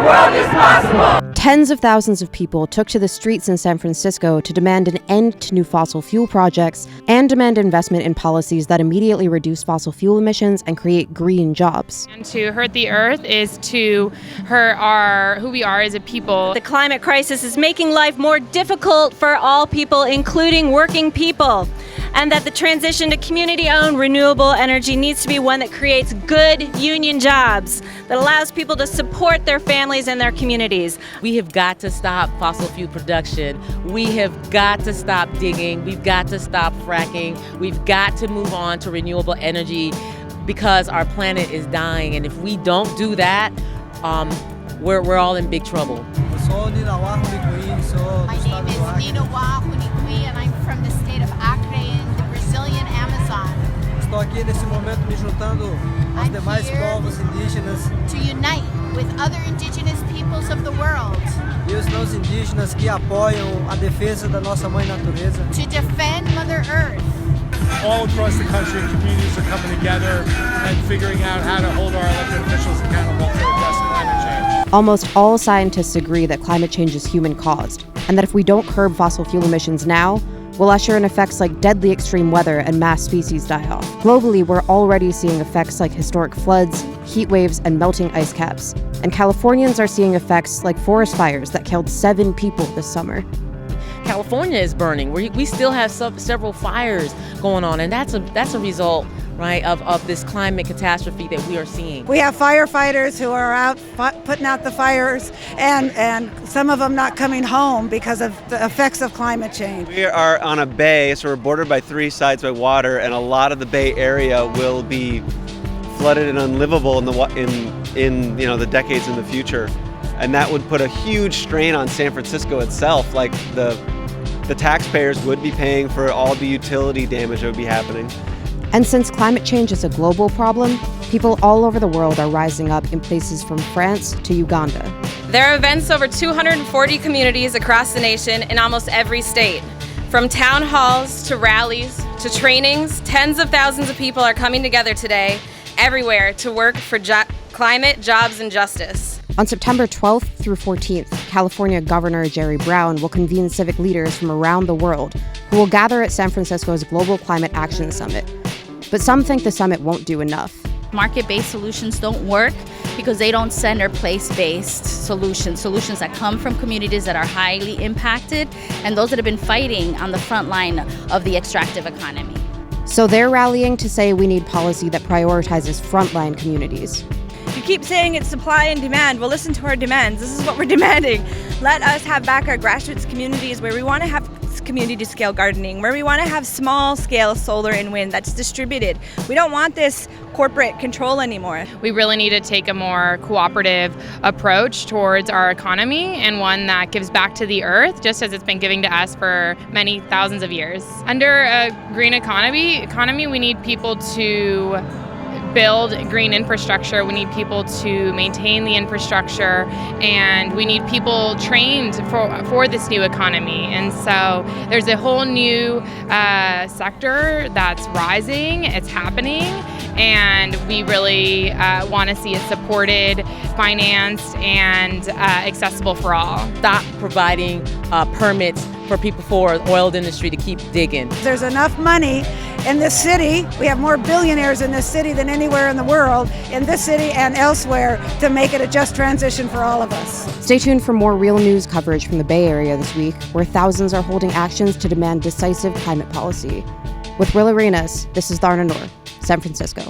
world is possible. Tens of thousands of people took to the streets in San Francisco to demand an end to new fossil fuel projects and demand investment in policies that immediately reduce fossil fuel emissions and create green jobs. And to hurt the earth is to hurt who we are as a people. The climate crisis is making life more difficult for all people, including working people. And that the transition to community-owned renewable energy needs to be one that creates good union jobs, that allows people to support their families and their communities. We have got to stop fossil fuel production. We have got to stop digging. We've got to stop fracking. We've got to move on to renewable energy because our planet is dying. And if we don't do that, we're all in big trouble. My name is Nina Wahunikui, and I'm from the state of Acre in the Brazilian Amazon. Estou aqui nesse momento me juntando aos demais povos indígenas to unite with other indigenous peoples of the world. E os não indígenas que apoiam a defesa da nossa mãe natureza. To defend Mother Earth. All across the country, communities are coming together and figuring out how to hold our elected officials accountable to address climate change. Almost all scientists agree that climate change is human-caused, and that if we don't curb fossil fuel emissions now, we'll usher in effects like deadly extreme weather and mass species die-off. Globally, we're already seeing effects like historic floods, heat waves, and melting ice caps. And Californians are seeing effects like forest fires that killed 7 people this summer. California is burning. We still have several fires going on, and that's a result, right, of this climate catastrophe that we are seeing. We have firefighters who are out putting out the fires, and some of them not coming home because of the effects of climate change. We are on a bay, so we're bordered by 3 sides by water, and a lot of the bay area will be flooded and unlivable in the decades in the future. And that would put a huge strain on San Francisco itself. Like the taxpayers would be paying for all the utility damage that would be happening. And since climate change is a global problem, people all over the world are rising up in places from France to Uganda. There are events over 240 communities across the nation in almost every state. From town halls to rallies to trainings, tens of thousands of people are coming together today, everywhere, to work for climate, jobs, and justice. On September 12th through 14th, California Governor Jerry Brown will convene civic leaders from around the world who will gather at San Francisco's Global Climate Action Summit. But some think the summit won't do enough. Market-based solutions don't work because they don't send or place-based solutions that come from communities that are highly impacted and those that have been fighting on the front line of the extractive economy. So they're rallying to say we need policy that prioritizes frontline communities. You keep saying it's supply and demand. Well, listen to our demands. This is what we're demanding. Let us have back our grassroots communities where we want to have community-scale gardening, where we want to have small-scale solar and wind that's distributed. We don't want this corporate control anymore. We really need to take a more cooperative approach towards our economy, and one that gives back to the earth, just as it's been giving to us for many thousands of years. Under a green economy, we need people to build green infrastructure, we need people to maintain the infrastructure, and we need people trained for this new economy. And so there's a whole new sector that's rising, it's happening, and we really want to see it supported, financed, and accessible for all. Stop providing permits for people for the oil industry to keep digging. There's enough money in this city. We have more billionaires in this city than anywhere in the world, in this city and elsewhere, to make it a just transition for all of us. Stay tuned for more real news coverage from the Bay Area this week, where thousands are holding actions to demand decisive climate policy. With Will Arenas, this is Tharna Noor, San Francisco.